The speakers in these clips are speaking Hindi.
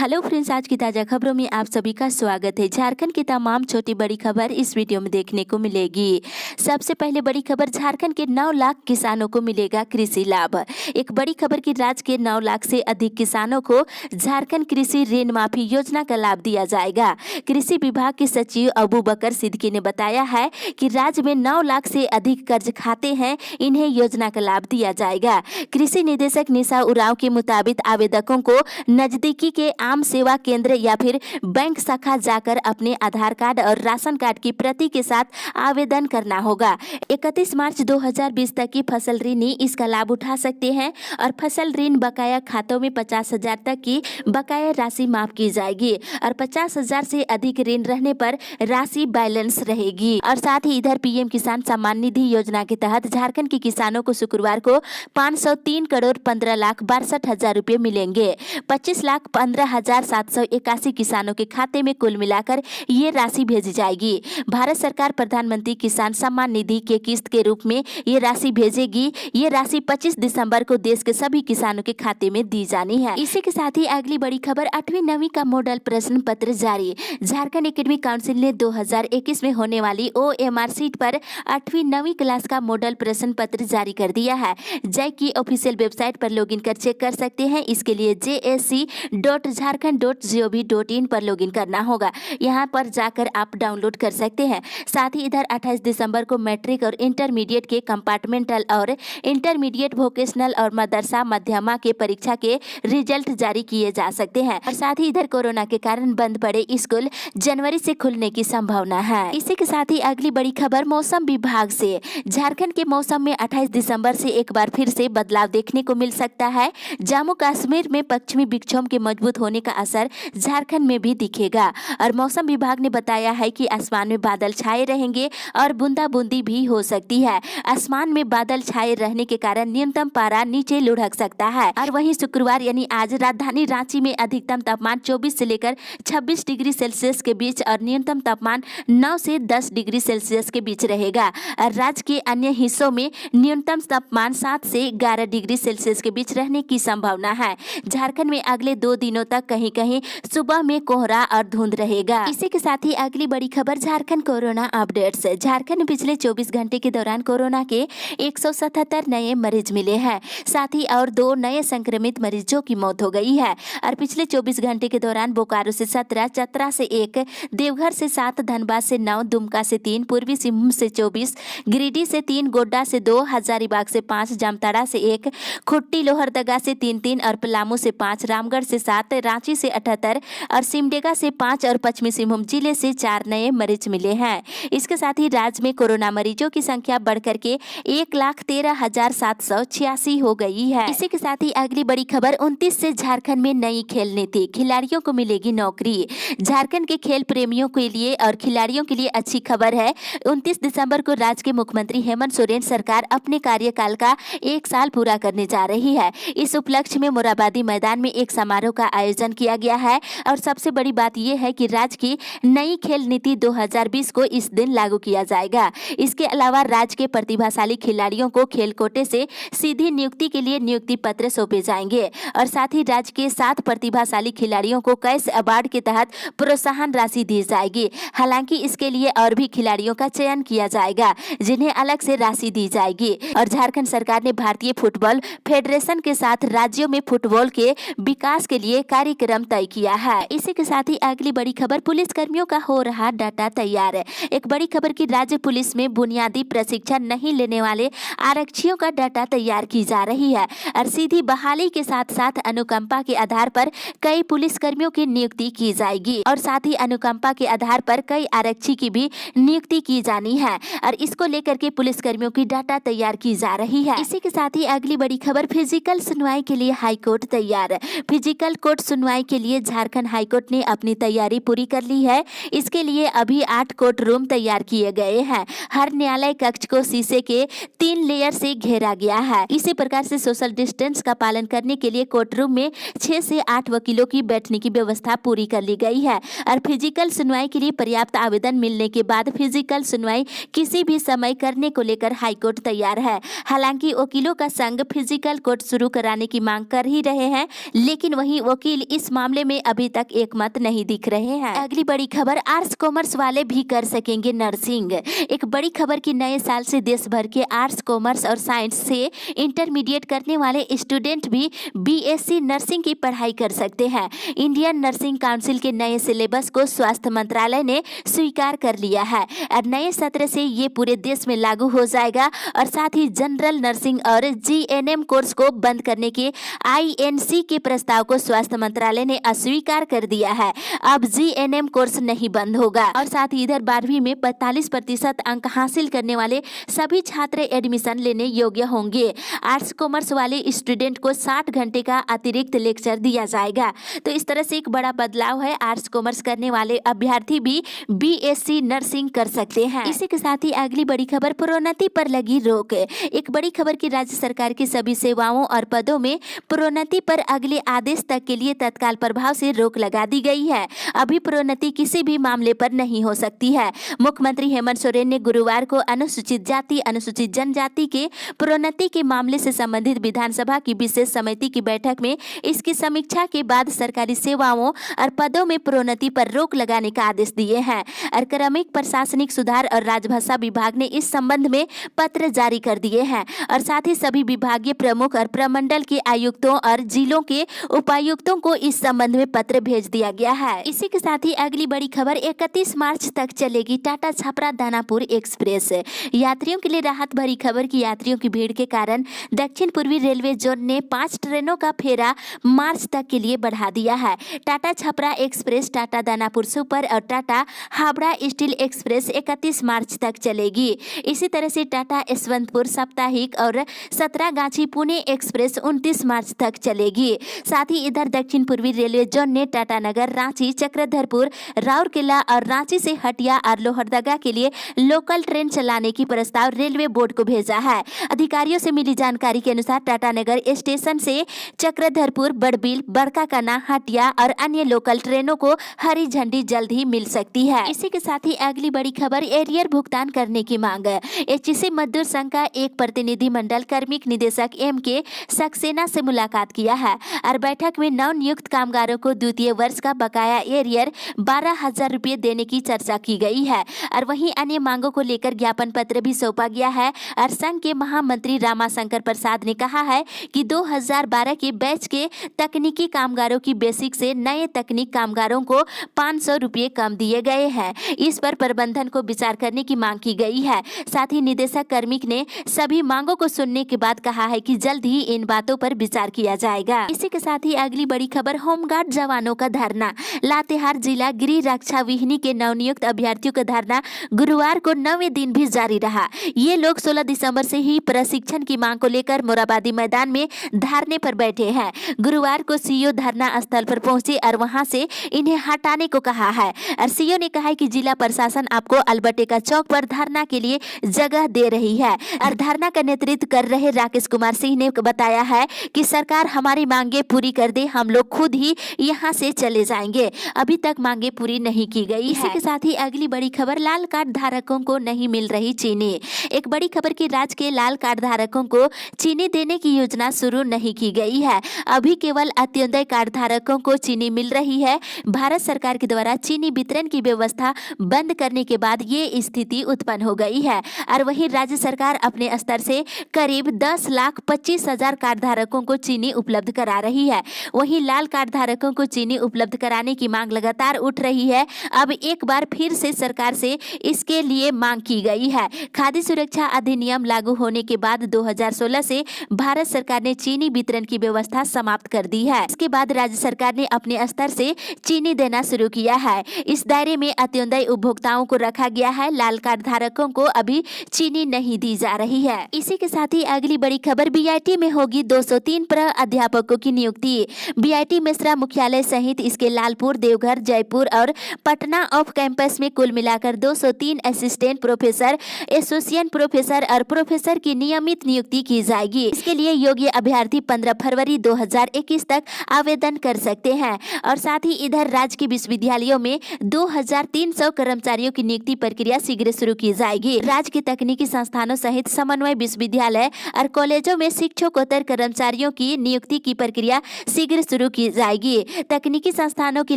हेलो फ्रेंड्स, आज की ताज़ा खबरों में आप सभी का स्वागत है। झारखंड की तमाम छोटी बड़ी खबर इस वीडियो में देखने को मिलेगी। सबसे पहले बड़ी खबर, झारखंड के 9 लाख किसानों को मिलेगा कृषि लाभ। एक बड़ी खबर की राज्य के 9 लाख से अधिक किसानों को झारखंड कृषि ऋण माफी योजना का लाभ दिया जाएगा। कृषि विभाग के सचिव अबू बकर सिद्दीकी ने बताया है कि राज्य में 9 लाख से अधिक कर्ज खाते हैं, इन्हें योजना का लाभ दिया जाएगा। कृषि निदेशक निशा उरांव के मुताबिक आवेदकों को नजदीकी के आम सेवा केंद्र या फिर बैंक शाखा जाकर अपने आधार कार्ड और राशन कार्ड की प्रति के साथ आवेदन करना होगा। 31 मार्च 2020 तक की फसल ऋणी इसका लाभ उठा सकते हैं और फसल ऋण बकाया खातों में 50,000 तक की बकाया राशि माफ की जाएगी और 50,000 से अधिक ऋण रहने पर राशि बैलेंस रहेगी। और साथ ही इधर पीएम किसान सम्मान निधि योजना के तहत झारखंड के किसानों को शुक्रवार को 503 करोड़ 15,62,000 रुपए मिलेंगे। 25,15,781 किसानों के खाते में कुल मिलाकर ये राशि भेजी जाएगी। भारत सरकार प्रधानमंत्री किसान सम्मान निधि के किस्त के रूप में ये राशि भेजेगी। ये राशि 25 दिसंबर को देश के सभी किसानों के खाते में दी जानी है। इसी के साथ ही अगली बड़ी खबर, 8वीं 9वीं का मॉडल प्रश्न पत्र जारी। झारखंड एकेडमिक काउंसिल ने 2021 में होने वाली OMR सीट पर 8वीं 9वीं क्लास का मॉडल प्रश्न पत्र जारी कर दिया है। जैक की ऑफिशियल वेबसाइट पर लॉगिन कर चेक कर सकते हैं। इसके लिए JSC.Jharkhand.gov.in पर लॉगिन करना होगा। यहाँ पर जाकर आप डाउनलोड कर सकते हैं। साथ ही इधर 28 दिसंबर को मैट्रिक और इंटरमीडिएट के कंपार्टमेंटल और इंटरमीडिएट वोकेशनल और मदरसा मध्यमा के परीक्षा के रिजल्ट जारी किए जा सकते हैं। और साथ ही इधर कोरोना के कारण बंद पड़े स्कूल जनवरी से खुलने की संभावना है। इसी के साथ ही अगली बड़ी खबर मौसम विभाग से, झारखंड के मौसम में 28 दिसंबर से एक बार फिर से बदलाव देखने को मिल सकता है। जम्मू कश्मीर में पश्चिमी विक्षोभ के मजबूत होने का असर झारखंड में भी दिखेगा और मौसम विभाग ने बताया है कि आसमान में बादल छाए रहेंगे और बूंदाबूंदी भी हो सकती है। आसमान में बादल छाए रहने के कारण न्यूनतम पारा नीचे लुढ़क सकता है। और वहीं शुक्रवार यानी आज राजधानी रांची में अधिकतम तापमान 24 से लेकर 26 डिग्री सेल्सियस के बीच और न्यूनतम तापमान 9 से 10 डिग्री सेल्सियस के बीच रहेगा। और राज्य के अन्य हिस्सों में न्यूनतम तापमान 7 से 11 डिग्री सेल्सियस के बीच रहने की संभावना है। झारखंड में अगले 2 दिनों तक कहीं कहीं सुबह में कोहरा और धुंध रहेगा। इसी के साथ ही अगली बड़ी खबर, झारखंड कोरोना अपडेट्स। झारखंड में पिछले 24 घंटे के दौरान कोरोना के 177 नए मरीज मिले हैं। साथ ही और 2 नए संक्रमित मरीजों की मौत हो गई है। और पिछले 24 घंटे के दौरान बोकारो से 17, चतरा से 1, देवघर से 7, धनबाद से 9, दुमका से 3, पूर्वी सिंहभूम से 24, गिरिडीह से 3, गोड्डा से 2, हजारीबाग से 5, जामताड़ा से 1, खुट्टी लोहरदगा से 3 और पलामू से 5, रामगढ़ से 7, रांची से 78 और सिमडेगा से 5 और पश्चिमी सिंहभूम जिले से 4 नए मरीज मिले हैं। इसके साथ ही राज्य में कोरोना मरीजों की संख्या बढ़कर के 1,13,786 हो गई है। इसी के साथ ही अगली बड़ी खबर, 29 से झारखंड में नई खेल नीति, खिलाड़ियों को मिलेगी नौकरी। झारखंड के खेल प्रेमियों के लिए और खिलाड़ियों के लिए अच्छी खबर है। 29 दिसंबर को राज्य के मुख्यमंत्री हेमंत सोरेन सरकार अपने कार्यकाल का 1 साल पूरा करने जा रही है। इस उपलक्ष्य में मोराबादी मैदान में एक समारोह का आयोजन किया गया है। और सबसे बड़ी बात यह है कि राज्य की नई खेल नीति 2020 को इस दिन लागू किया जाएगा। इसके अलावा राज्य के प्रतिभाशाली खिलाड़ियों को खेल कोटे से सीधी नियुक्ति के लिए नियुक्ति पत्र सौंपे जाएंगे। और साथ ही राज्य के 7 प्रतिभाशाली खिलाड़ियों को कैश अवार्ड के तहत प्रोत्साहन राशि दी जाएगी। हालांकि इसके लिए और भी खिलाड़ियों का चयन किया जाएगा जिन्हें अलग से राशि दी जाएगी। और झारखंड सरकार ने भारतीय फुटबॉल फेडरेशन के साथ राज्यों में फुटबॉल के विकास के लिए कार्यक्रम तय किया है। इसी के साथ ही अगली बड़ी खबर, पुलिस कर्मियों का हो रहा डाटा तैयार। एक बड़ी खबर की राज्य पुलिस में बुनियादी प्रशिक्षण नहीं लेने वाले आरक्षियों का डाटा तैयार की जा रही है। और सीधी बहाली के साथ साथ अनुकंपा के आधार पर कई पुलिस कर्मियों की नियुक्ति की जाएगी। और साथ ही अनुकंपा के आधार पर कई आरक्षी की भी नियुक्ति की जानी है। और इसको लेकर के पुलिस कर्मियों की डाटा तैयार की जा रही है। इसी के साथ ही अगली बड़ी खबर, फिजिकल सुनवाई के लिए हाईकोर्ट तैयार। फिजिकल कोर्ट सुनवाई के लिए झारखंड हाईकोर्ट ने अपनी तैयारी पूरी कर ली है। इसके लिए अभी 8 कोर्ट रूम तैयार किए गए हैं। हर न्यायालय कक्ष को शीशे के 3 लेयर से घेरा गया है। इसी प्रकार से सोशल डिस्टेंस का पालन करने के लिए कोर्ट रूम में 6 से 8 वकीलों की बैठने की व्यवस्था पूरी कर ली गई है। और फिजिकल सुनवाई के लिए पर्याप्त आवेदन मिलने के बाद फिजिकल सुनवाई किसी भी समय करने को लेकर हाईकोर्ट तैयार है। हालांकि वकीलों का संघ फिजिकल कोर्ट शुरू कराने की मांग कर ही रहे हैं, लेकिन वहीं वकील इस मामले में अभी तक एकमत नहीं दिख रहे हैं। अगली बड़ी खबर, आर्ट्स कॉमर्स वाले भी कर सकेंगे नर्सिंग। एक बड़ी खबर की नए साल से देश भर के आर्ट्स कॉमर्स और साइंस से इंटरमीडिएट करने वाले स्टूडेंट भी बीएससी नर्सिंग की पढ़ाई कर सकते हैं। इंडियन नर्सिंग काउंसिल के नए सिलेबस को स्वास्थ्य मंत्रालय ने स्वीकार कर लिया है और नए सत्र से ये पूरे देश में लागू हो जाएगा और साथ ही जनरल नर्सिंग और जीएनएम कोर्स को बंद करने के आईएनसी के प्रस्ताव को स्वास्थ्य मंत्रालय ने अस्वीकार कर दिया है। अब जीएनएम कोर्स नहीं बंद होगा और साथ ही इधर 12वीं में 45% अंक हासिल करने वाले सभी छात्र एडमिशन लेने योग्य होंगे। आर्ट्स कॉमर्स वाले स्टूडेंट को 60 घंटे का अतिरिक्त लेक्चर दिया जाएगा। तो इस तरह से एक बड़ा बदलाव है। आर्ट्स कॉमर्स करने वाले अभ्यर्थी भी बीएससी नर्सिंग कर सकते हैं। इसी के साथ ही अगली बड़ी खबर, प्रोन्नति पर लगी रोक। एक बड़ी खबर की राज्य सरकार की सभी सेवाओं और पदों में प्रोन्नति पर अगले आदेश तक के लिए तत्काल प्रभाव से रोक लगा दी गई है। अभी प्रोन्नति किसी भी मामले पर नहीं हो सकती है। मुख्यमंत्री हेमंत सोरेन ने गुरुवार को अनुसूचित जाति अनुसूचित जनजाति के प्रोन्नति के मामले से संबंधित विधानसभा की विशेष समिति की बैठक में इसकी समीक्षा के बाद सरकारी सेवाओं और पदों में प्रोन्नति पर रोक लगाने का आदेश दिए हैं और क्रमिक प्रशासनिक सुधार और राजभाषा विभाग ने इस संबंध में पत्र जारी कर दिए हैं और साथ ही सभी विभागीय प्रमुख और प्रमंडल के आयुक्तों और जिलों के उपायुक्तों को इस संबंध में पत्र भेज दिया गया है। इसी के साथ ही अगली बड़ी खबर, 31 मार्च तक चलेगी टाटा छपरा दानापुर एक्सप्रेस। यात्रियों के लिए राहत भरी खबर की यात्रियों की भीड़ के कारण दक्षिण पूर्वी रेलवे जोन ने 5 ट्रेनों का फेरा मार्च तक के लिए बढ़ा दिया है। टाटा छपरा एक्सप्रेस, टाटा दानापुर सुपर और टाटा हावड़ा स्टील एक्सप्रेस 31 मार्च तक चलेगी। इसी तरह से टाटा यशवंतपुर साप्ताहिक और सतरागाछी पुणे एक्सप्रेस 29 मार्च तक चलेगी। साथ ही इधर दक्षिण पूर्वी रेलवे जोन ने टाटानगर, रांची, चक्रधरपुर, राउरकेला और रांची से हटिया और लोहरदगा के लिए लोकल ट्रेन चलाने की प्रस्ताव रेलवे बोर्ड को भेजा है। अधिकारियों से मिली जानकारी के अनुसार टाटानगर स्टेशन से चक्रधरपुर, बड़बिल, बड़काकाना, हटिया और अन्य लोकल ट्रेनों को हरी झंडी जल्द ही मिल सकती है। इसी के साथ ही अगली बड़ी खबर, एरियर भुगतान करने की मांग। एचईसी मजदूर संघ का एक प्रतिनिधिमंडल कार्मिक निदेशक एम.के. सक्सेना से मुलाकात किया है और बैठक में नवनियुक्त कामगारों को द्वितीय वर्ष का बकाया एरियर 12,000 रुपये देने की चर्चा की गई है और वहीं अन्य मांगों को लेकर ज्ञापन पत्र भी सौंपा गया है और संघ के महामंत्री रामाशंकर प्रसाद ने कहा है कि 2012 के बैच के तकनीकी कामगारों की बेसिक से नए तकनीक कामगारों को 500 रुपये कम दिए गए हैं। इस पर प्रबंधन को विचार करने की मांग की गई है। साथ ही निदेशक कार्मिक ने सभी मांगों को सुनने के बाद कहा है कि जल्द ही इन बातों पर विचार किया जाएगा। इसी के साथ ही अगली बड़ी खबर, होमगार्ड जवानों का धरना। लातेहार जिला गृह रक्षा विहिनी के नवनियुक्त अभ्यर्थियों का धरना गुरुवार को 9वें दिन भी जारी रहा। ये लोग 16 दिसंबर से ही प्रशिक्षण की मांग को लेकर मोराबादी मैदान में धरने पर बैठे हैं। गुरुवार को सीओ धरना स्थल पर पहुंचे और वहां से इन्हें हटाने को कहा है और सीओ ने कहा है कि जिला प्रशासन आपको अल्बर्टेका चौक पर धरना के लिए जगह दे रही है और धरना का नेतृत्व कर रहे राकेश कुमार सिंह ने बताया है कि सरकार हमारी मांगे पूरी कर दे, हम लोग खुद ही यहां से चले जाएंगे। अभी तक मांगे पूरी नहीं की गई है। इसी के साथ ही अगली बड़ी खबर, लाल कार्ड धारकों को नहीं मिल रही चीनी। एक बड़ी खबर की राज्य के लाल कार्ड धारकों को चीनी देने की योजना शुरू नहीं की गई है। अभी केवल अंत्योदय कार्ड धारकों को चीनी मिल रही है। भारत सरकार के द्वारा चीनी वितरण की व्यवस्था बंद करने के बाद ये स्थिति उत्पन्न हो गई है और वहीं राज्य सरकार अपने स्तर से करीब 10,25,000 कार्ड धारकों को चीनी उपलब्ध करा रही है। वहीं लाल कार्ड धारकों को चीनी उपलब्ध कराने की मांग लगातार उठ रही है। अब एक बार फिर से सरकार से इसके लिए मांग की गई है। खाद्य सुरक्षा अधिनियम लागू होने के बाद 2016 से भारत सरकार ने चीनी वितरण की व्यवस्था समाप्त कर दी है। इसके बाद राज्य सरकार ने अपने स्तर से चीनी देना शुरू किया है। इस दायरे में अंत्योदय उपभोक्ताओं को रखा गया है। लाल कार्ड धारकों को अभी चीनी नहीं दी जा रही है। इसी के साथ ही अगली बड़ी खबर, बीआईटी में होगी 203 प्राध्यापकों की नियुक्ति। बीआईटी मेसरा मुख्यालय सहित इसके लालपुर, देवघर, जयपुर और पटना ऑफ कैंपस में कुल मिलाकर 203 असिस्टेंट प्रोफेसर, एसोसिएट प्रोफेसर और प्रोफेसर की नियमित नियुक्ति की जाएगी। इसके लिए योग्य अभ्यर्थी 15 फरवरी 2021 तक आवेदन कर सकते हैं और साथ ही इधर राज्य के विश्वविद्यालयों में 2300 कर्मचारियों की नियुक्ति प्रक्रिया शीघ्र शुरू की जाएगी। राज्य के तकनीकी संस्थानों सहित समन्वय विश्वविद्यालय और कॉलेजों में शिक्षकोत्तर कर्मचारियों की नियुक्ति की प्रक्रिया शीघ्र शुरू की जाएगी। तकनीकी संस्थानों की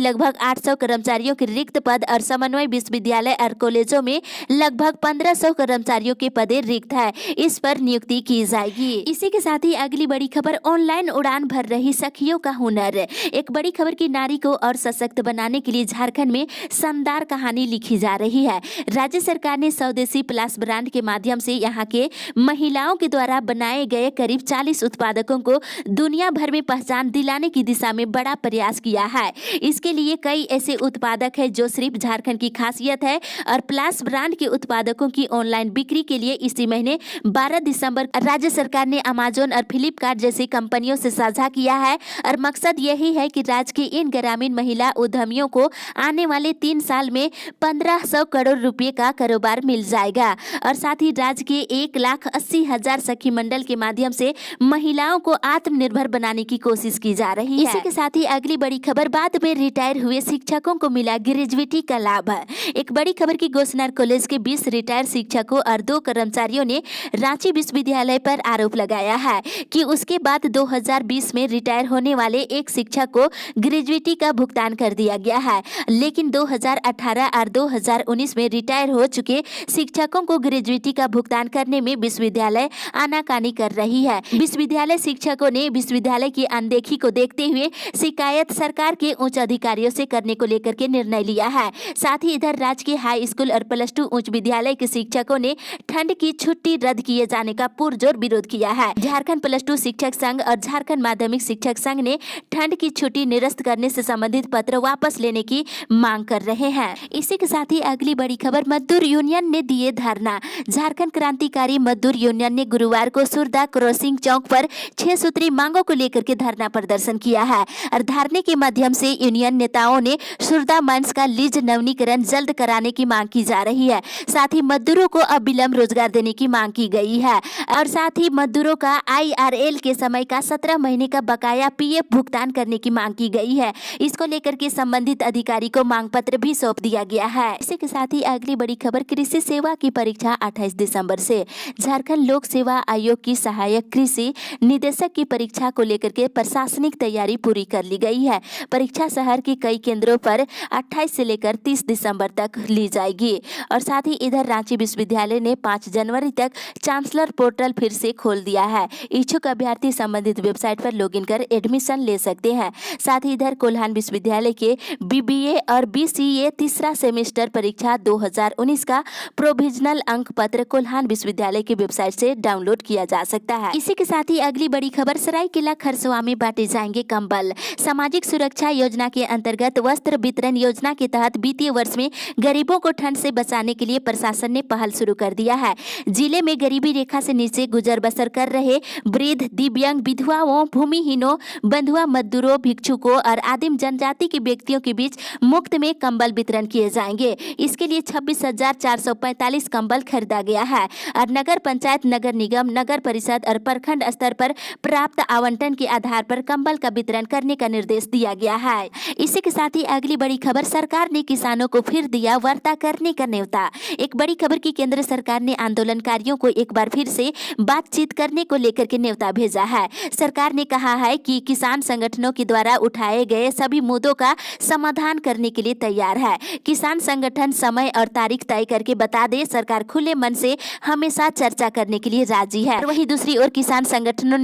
लगभग 800 कर्मचारियों के रिक्त पद और समन्वय विश्वविद्यालय और कॉलेजों में लगभग 1500 कर्मचारियों के पदे रिक्त है, इस पर नियुक्ति की जाएगी। इसी के साथ ही अगली बड़ी खबर, ऑनलाइन उड़ान भर रही सखियों का हुनर। एक बड़ी खबर की नारी को और सशक्त बनाने के लिए झारखंड में शानदार कहानी लिखी जा रही है। राज्य सरकार ने स्वदेशी प्लस ब्रांड के माध्यम से यहाँ के महिलाओं के द्वारा बनाए गए करीब 40 उत्पादकों को दुनिया भर में पहचान दिलाने की दिशा में बड़ा प्रयास किया है। इसके लिए कई ऐसे उत्पादक हैं जो सिर्फ झारखंड की खासियत है और प्लस ब्रांड के उत्पादकों की ऑनलाइन बिक्री के लिए इसी महीने 12 दिसंबर राज्य सरकार ने अमेजन और फ्लिपकार्ट जैसी कंपनियों से साझा किया है और मकसद यही है कि राज्य के इन ग्रामीण महिला उद्यमियों को आने वाले 3 साल में 1500 करोड़ रुपए का कारोबार मिल जाएगा और साथ ही राज्य के 1,80,000 सखी मंडल के माध्यम से महिलाओं को आत्मनिर्भर बनाने की कोशिश की जा रही है। इसी के साथ ही अगली बड़ी खबर, बाद में रिटायर हुए शिक्षकों को मिला ग्रेजुएटी का लाभ। एक बड़ी खबर की घोषणा, कॉलेज के 20 रिटायर शिक्षकों और 2 कर्मचारियों ने रांची विश्वविद्यालय पर आरोप लगाया है कि उसके बाद 2020 में रिटायर होने वाले एक शिक्षक को ग्रेजुएटी का भुगतान कर दिया गया है, लेकिन 2018 और 2019 में रिटायर हो चुके शिक्षकों को ग्रेजुएटी का भुगतान करने में विश्वविद्यालय आनाकानी कर रही है। विश्वविद्यालय शिक्षकों ने विश्वविद्यालय की अनदेखी को देखते हुए शिकायत सरकार के उच्च अधिकारियों से करने को लेकर के निर्णय लिया है। साथ ही इधर राज्य के हाई स्कूल और प्लस 2 उच्च विद्यालय के शिक्षकों ने ठंड की छुट्टी रद्द किए जाने का पुरजोर विरोध किया है। झारखंड प्लस 2 शिक्षक संघ और झारखंड माध्यमिक शिक्षक संघ ने ठंड की छुट्टी निरस्त करने से संबंधित पत्र वापस लेने की मांग कर रहे हैं। इसी के साथ ही अगली बड़ी खबर, मजदूर यूनियन ने दिए धरना। झारखंड क्रांतिकारी मजदूर यूनियन ने गुरुवार को सुरदा क्रॉसिंग चौक पर 6 सूत्री मांगों को लेकर के धरना प्रदर्शन किया है और धरने के माध्यम से यूनियन नेताओं ने सुरदा माइंस का लीज नवीनीकरण जल्द कराने की मांग की जा रही है। साथ ही मजदूरों को अविलंब रोजगार देने की मांग की गई है और साथ ही मजदूरों का IRL के समय का 17 महीने का बकाया PF भुगतान करने की मांग की गई है। इसको लेकर के संबंधित अधिकारी को मांग पत्र भी सौंप दिया गया है। इसी के साथ ही अगली बड़ी खबर, कृषि सेवा की परीक्षा 28 दिसंबर से। झारखंड लोक सेवा आयोग की सहायक कृषि निदेशक की परीक्षा को लेकर के प्रशासनिक तैयारी पूरी कर ली गई है। परीक्षा शहर के कई केंद्रों पर 28 से लेकर 30 दिसंबर तक ली जाएगी और साथ ही इधर रांची विश्वविद्यालय ने 5 जनवरी तक चांसलर पोर्टल फिर से खोल दिया है। इच्छुक अभ्यर्थी संबंधित वेबसाइट पर लॉगिन कर एडमिशन ले सकते हैं। साथ ही इधर कोल्हान विश्वविद्यालय के BBA और BCA तीसरा सेमेस्टर परीक्षा 2019 का प्रोविजनल अंक पत्र कोल्हान विश्वविद्यालय की वेबसाइट से डाउनलोड किया जा सकता है। इसी के साथ ही अगली बड़ी खबर, सरायकेला खरसवा में बांटे जाएंगे कंबल। सामाजिक सुरक्षा योजना के अंतर्गत वस्त्र वितरण योजना के तहत वित्तीय वर्ष में गरीबों को ठंड से बचाने के लिए प्रशासन ने पहल शुरू कर दिया है। जिले में गरीबी रेखा से नीचे गुजर बसर कर रहे वृद्ध, दिव्यांग, विधवाओं, भूमिहीनों, बंधुआ मजदूरों, भिक्षुकों और आदिम जनजाति के व्यक्तियों के बीच मुफ्त में कंबल वितरण किए जाएंगे। इसके लिए 26,445 कंबल खरीदा गया है और नगर पंचायत, नगर निगम, नगर परिषद और प्रखंड स्तर पर प्राप्त आवंटन के आधार पर कंबल का वितरण करने का निर्देश दिया गया है। इसी के साथ ही अगली बड़ी खबर, सरकार ने किसानों को फिर दिया वार्ता करने का न्योता। एक बड़ी खबर की केंद्र सरकार ने आंदोलनकारियों को एक बार फिर से बातचीत करने को लेकर के न्योता भेजा है। सरकार ने कहा है कि किसान संगठनों के द्वारा उठाए गए सभी मुद्दों का समाधान करने के लिए तैयार है। किसान संगठन समय और तारीख तय करके बता दे, सरकार खुले मन से हमेशा चर्चा करने के लिए राजी है। वहीं दूसरी ओर किसान संगठनों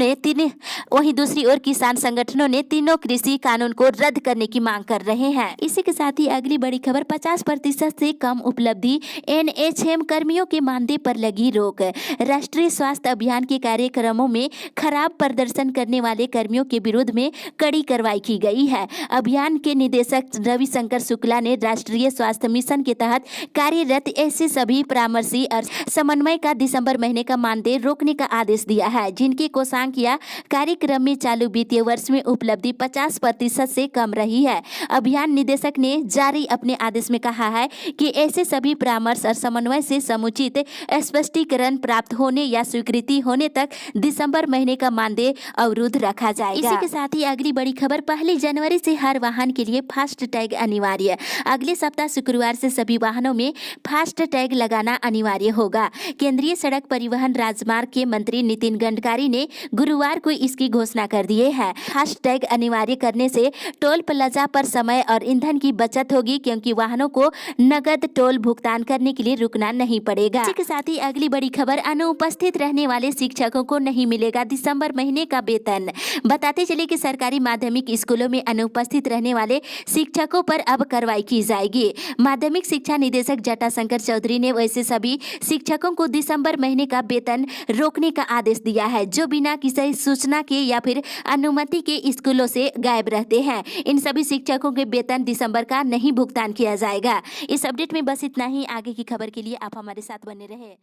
ने तीनों कृषि कानून को रद्द करने की मांग कर रहे हैं। इसी के साथ ही अगली बड़ी खबर, 50% से कम उपलब्धि, NHM कर्मियों के मानदेय पर लगी रोक। राष्ट्रीय स्वास्थ्य अभियान के कार्यक्रमों में खराब प्रदर्शन करने वाले कर्मियों के विरुद्ध में कड़ी कार्रवाई की गई है। अभियान के निदेशक रविशंकर शुक्ला ने राष्ट्रीय स्वास्थ्य मिशन के तहत कार्यरत ऐसे सभी परामर्शी और समन्वय का दिसंबर महीने का मानदेय रोकने का आदेश दिया है, जिनकी कोषांक या कार्यक्रम में चालू वित्तीय वर्ष में उपलब्धि 50% से कम रही है। अभियान निदेशक ने जारी अपने आदेश में कहा है कि ऐसे सभी परामर्श और समन्वय से समुचित स्पष्टीकरण प्राप्त होने या स्वीकृति होने तक दिसंबर महीने का मानदेय अवरुद्ध रखा जाएगा। इसी के साथ ही अगली बड़ी खबर, 1 जनवरी से हर वाहन के लिए फास्ट टैग अनिवार्य। अगले सप्ताह शुक्रवार से सभी वाहनों में फास्ट टैग लगाना अनिवार्य होगा। केंद्रीय सड़क परिवहन राजमार्ग के मंत्री नितिन गडकरी ने गुरुवार को इसकी घोषणा कर दी है। फास्ट टैग अनिवार्य करने से टोल प्लाजा पर समय और ईंधन की बचत होगी, क्योंकि वाहनों को नगद टोल भुगतान करने के लिए रुकना नहीं पड़ेगा। इसी के साथ ही अगली बड़ी खबर, अनुपस्थित रहने वाले शिक्षकों को नहीं मिलेगा दिसंबर महीने का वेतन। बताते चले कि सरकारी माध्यमिक स्कूलों में अनुपस्थित रहने वाले शिक्षकों पर अब कार्रवाई की जाएगी। माध्यमिक शिक्षा निदेशक जटाशंकर चौधरी ने वैसे सभी शिक्षकों को दिसंबर महीने का वेतन रोकने का आदेश दिया है जो बिना किसी सूचना के या फिर अनुमति के स्कूलों से गायब रहते हैं। इन सभी शिक्षकों के वेतन दिसंबर का नहीं भुगतान किया जाएगा। इस अपडेट में बस इतना ही। आगे की खबर के लिए आप हमारे साथ बने रहे।